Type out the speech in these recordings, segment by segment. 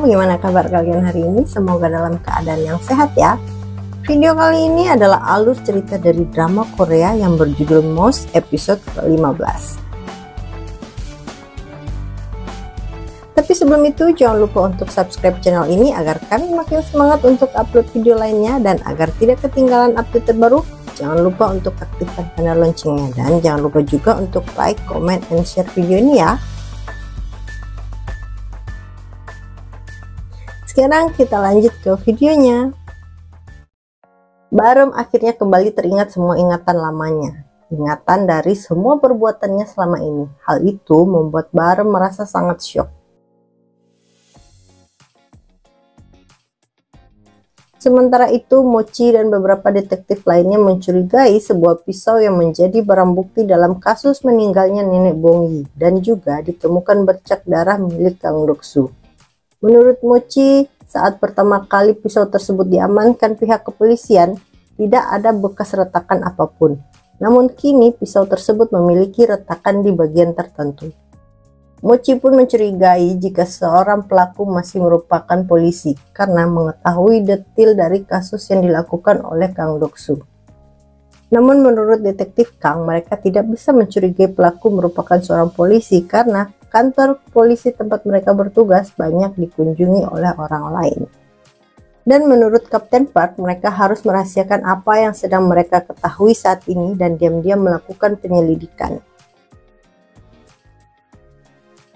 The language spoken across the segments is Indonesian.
gimana kabar kalian hari ini? Semoga dalam keadaan yang sehat ya. Video kali ini adalah alur cerita dari drama Korea yang berjudul Most episode ke-15. Tapi sebelum itu jangan lupa untuk subscribe channel ini agar kami makin semangat untuk upload video lainnya, dan agar tidak ketinggalan update terbaru, jangan lupa untuk aktifkan tanda loncengnya, dan jangan lupa juga untuk like, comment, and share video ini ya. Sekarang kita lanjut ke videonya. Barem akhirnya kembali teringat semua ingatan lamanya, ingatan dari semua perbuatannya selama ini. Hal itu membuat Barem merasa sangat syok. Sementara itu, Mochi dan beberapa detektif lainnya mencurigai sebuah pisau yang menjadi barang bukti dalam kasus meninggalnya Nenek Bongyi, dan juga ditemukan bercak darah milik Kang Doksu. Menurut Mochi, saat pertama kali pisau tersebut diamankan pihak kepolisian, tidak ada bekas retakan apapun. Namun kini pisau tersebut memiliki retakan di bagian tertentu. Mochi pun mencurigai jika seorang pelaku masih merupakan polisi karena mengetahui detail dari kasus yang dilakukan oleh Kang Doksu. Namun menurut detektif Kang, mereka tidak bisa mencurigai pelaku merupakan seorang polisi karena kantor polisi tempat mereka bertugas banyak dikunjungi oleh orang lain. Dan menurut Kapten Park, mereka harus merahasiakan apa yang sedang mereka ketahui saat ini dan diam-diam melakukan penyelidikan.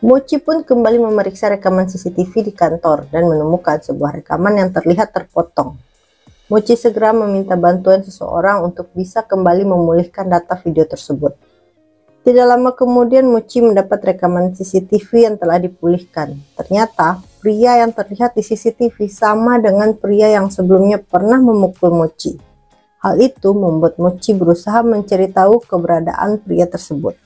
Mochi pun kembali memeriksa rekaman CCTV di kantor dan menemukan sebuah rekaman yang terlihat terpotong. Mochi segera meminta bantuan seseorang untuk bisa kembali memulihkan data video tersebut. Tidak lama kemudian Mochi mendapat rekaman CCTV yang telah dipulihkan. Ternyata pria yang terlihat di CCTV sama dengan pria yang sebelumnya pernah memukul Mochi. Hal itu membuat Mochi berusaha mencari tahu keberadaan pria tersebut.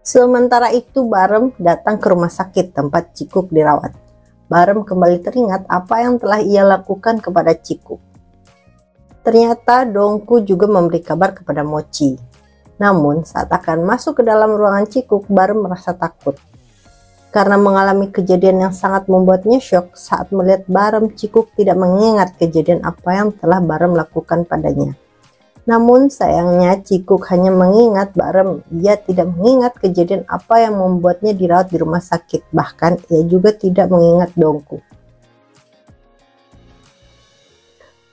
Sementara itu Barem datang ke rumah sakit tempat Cikuk dirawat. Barem kembali teringat apa yang telah ia lakukan kepada Cikuk. Ternyata Dongku juga memberi kabar kepada Mochi. Namun saat akan masuk ke dalam ruangan Cikuk, Barem merasa takut. Karena mengalami kejadian yang sangat membuatnya syok, saat melihat Barem, Cikuk tidak mengingat kejadian apa yang telah Barem lakukan padanya. Namun sayangnya Cikuk hanya mengingat Barem, ia tidak mengingat kejadian apa yang membuatnya dirawat di rumah sakit. Bahkan ia juga tidak mengingat Dongku.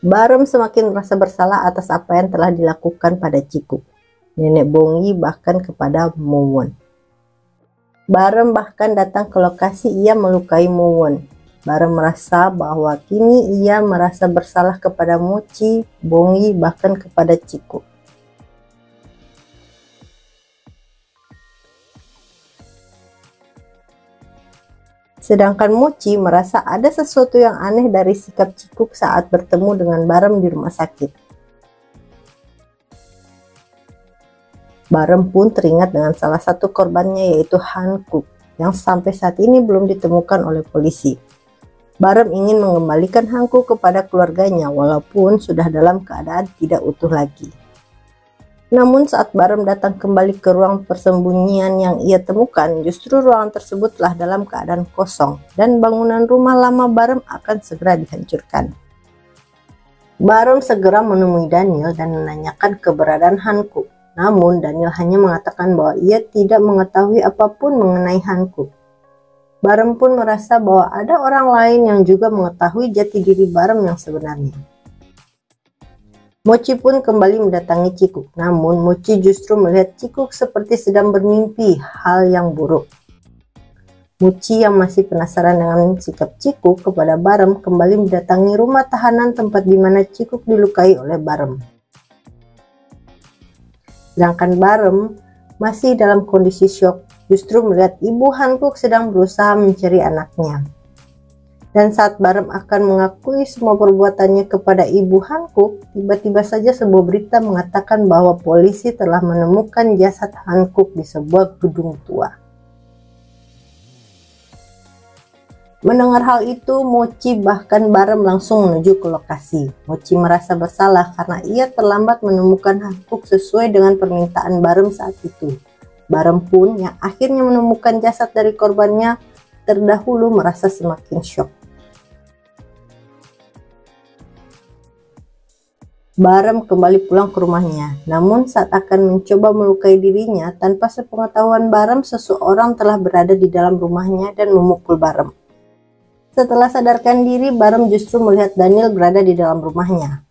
Barem semakin merasa bersalah atas apa yang telah dilakukan pada Cikuk, Nenek Bongyi, bahkan kepada Muwon. Barem bahkan datang ke lokasi ia melukai Muwon. Barem merasa bahwa kini ia merasa bersalah kepada Mochi, Bongyi, bahkan kepada Cikuk. Sedangkan Mochi merasa ada sesuatu yang aneh dari sikap Cikuk saat bertemu dengan Barem di rumah sakit. Barem pun teringat dengan salah satu korbannya, yaitu Hankuk, yang sampai saat ini belum ditemukan oleh polisi. Barem ingin mengembalikan Hankuk kepada keluarganya walaupun sudah dalam keadaan tidak utuh lagi. Namun saat Barem datang kembali ke ruang persembunyian yang ia temukan, justru ruangan tersebut telah dalam keadaan kosong dan bangunan rumah lama Barem akan segera dihancurkan. Barem segera menemui Daniel dan menanyakan keberadaan Hankuk. Namun Daniel hanya mengatakan bahwa ia tidak mengetahui apapun mengenai Hankuk. Barem pun merasa bahwa ada orang lain yang juga mengetahui jati diri Barem yang sebenarnya. Mochi pun kembali mendatangi Cikuk, namun Mochi justru melihat Cikuk seperti sedang bermimpi hal yang buruk. Mochi yang masih penasaran dengan sikap Cikuk kepada Barem kembali mendatangi rumah tahanan tempat di mana Cikuk dilukai oleh Barem. Sedangkan Barem masih dalam kondisi syok, justru melihat ibu Hankuk sedang berusaha mencari anaknya. Dan saat Barem akan mengakui semua perbuatannya kepada ibu Hankuk, tiba-tiba saja sebuah berita mengatakan bahwa polisi telah menemukan jasad Hankuk di sebuah gedung tua. Mendengar hal itu, Mochi bahkan Barem langsung menuju ke lokasi. Mochi merasa bersalah karena ia terlambat menemukan Hankuk sesuai dengan permintaan Barem saat itu. Barem pun yang akhirnya menemukan jasad dari korbannya terdahulu merasa semakin syok. Barem kembali pulang ke rumahnya, namun saat akan mencoba melukai dirinya, tanpa sepengetahuan Barem, seseorang telah berada di dalam rumahnya dan memukul Barem. Setelah sadarkan diri, Barem justru melihat Daniel berada di dalam rumahnya.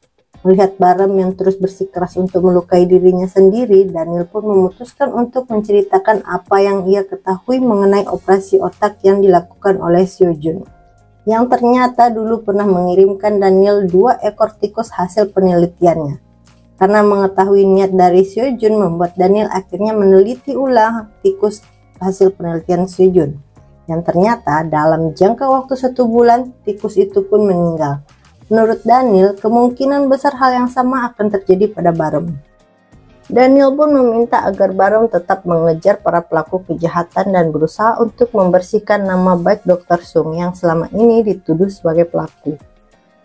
Melihat Barem yang terus bersikeras untuk melukai dirinya sendiri, Daniel pun memutuskan untuk menceritakan apa yang ia ketahui mengenai operasi otak yang dilakukan oleh Seo-jun, yang ternyata dulu pernah mengirimkan Daniel 2 ekor tikus hasil penelitiannya. Karena mengetahui niat dari Seo-jun, membuat Daniel akhirnya meneliti ulang tikus hasil penelitian Seo-jun, yang ternyata dalam jangka waktu 1 bulan tikus itu pun meninggal. Menurut Daniel, kemungkinan besar hal yang sama akan terjadi pada Barem. Daniel pun meminta agar Barem tetap mengejar para pelaku kejahatan dan berusaha untuk membersihkan nama baik Dr. Sung yang selama ini dituduh sebagai pelaku.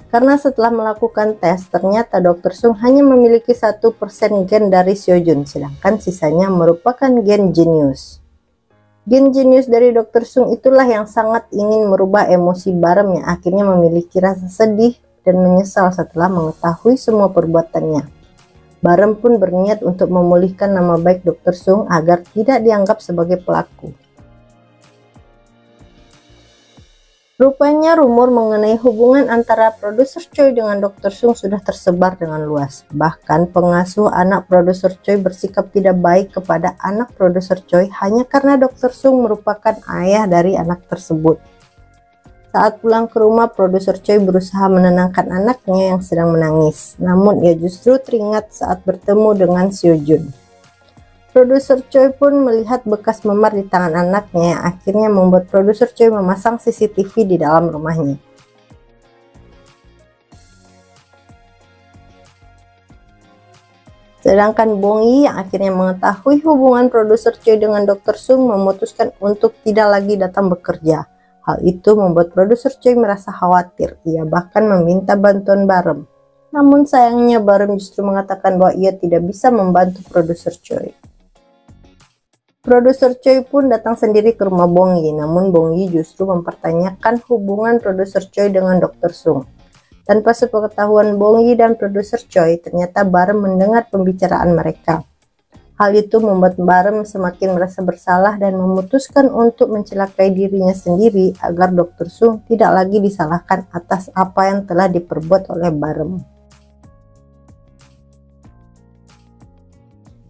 Karena setelah melakukan tes, ternyata Dr. Sung hanya memiliki 1% gen dari Seo-jun, sedangkan sisanya merupakan gen jenius. Gen jenius dari Dr. Sung itulah yang sangat ingin merubah emosi Barem yang akhirnya memiliki rasa sedih dan menyesal setelah mengetahui semua perbuatannya. Barem pun berniat untuk memulihkan nama baik Dr. Sung agar tidak dianggap sebagai pelaku. Rupanya rumor mengenai hubungan antara produser Choi dengan Dr. Sung sudah tersebar dengan luas. Bahkan pengasuh anak produser Choi bersikap tidak baik kepada anak produser Choi hanya karena Dr. Sung merupakan ayah dari anak tersebut. Saat pulang ke rumah, produser Choi berusaha menenangkan anaknya yang sedang menangis. Namun ia justru teringat saat bertemu dengan Seo-jun. Produser Choi pun melihat bekas memar di tangan anaknya yang akhirnya membuat produser Choi memasang CCTV di dalam rumahnya. Sedangkan Bong Yi yang akhirnya mengetahui hubungan produser Choi dengan Dr. Sung memutuskan untuk tidak lagi datang bekerja. Hal itu membuat produser Choi merasa khawatir. Ia bahkan meminta bantuan Barem. Namun sayangnya Barem justru mengatakan bahwa ia tidak bisa membantu produser Choi. Produser Choi pun datang sendiri ke rumah Bong Yi, namun Bong Yi justru mempertanyakan hubungan produser Choi dengan Dr. Sung. Tanpa sepengetahuan Bong Yi dan produser Choi, ternyata Barem mendengar pembicaraan mereka. Hal itu membuat Barem semakin merasa bersalah dan memutuskan untuk mencelakai dirinya sendiri agar Dr. Sung tidak lagi disalahkan atas apa yang telah diperbuat oleh Barem.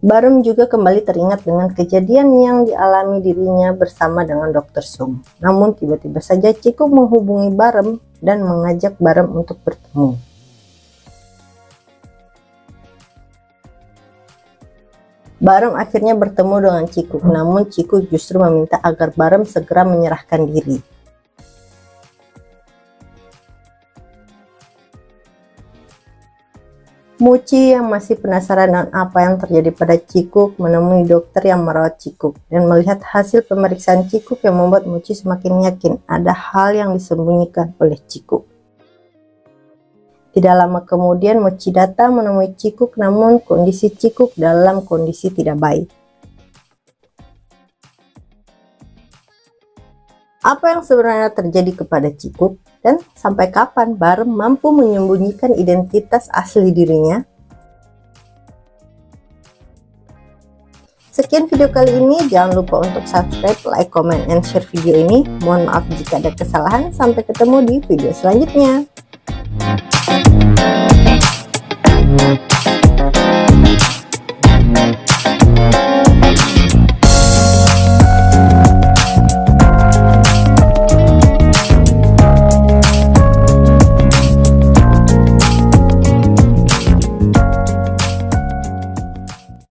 Barem juga kembali teringat dengan kejadian yang dialami dirinya bersama dengan Dr. Sung. Namun tiba-tiba saja Cikuk menghubungi Barem dan mengajak Barem untuk bertemu. Barem akhirnya bertemu dengan Cikuk, namun Cikuk justru meminta agar Barem segera menyerahkan diri. Mochi yang masih penasaran dengan apa yang terjadi pada Cikuk menemui dokter yang merawat Cikuk dan melihat hasil pemeriksaan Cikuk yang membuat Mochi semakin yakin ada hal yang disembunyikan oleh Cikuk. Tidak lama kemudian Mochi datang menemui Cikuk, namun kondisi Cikuk dalam kondisi tidak baik. Apa yang sebenarnya terjadi kepada Cikuk dan sampai kapan Barem mampu menyembunyikan identitas asli dirinya? Sekian video kali ini, jangan lupa untuk subscribe, like, comment, and share video ini. Mohon maaf jika ada kesalahan, sampai ketemu di video selanjutnya.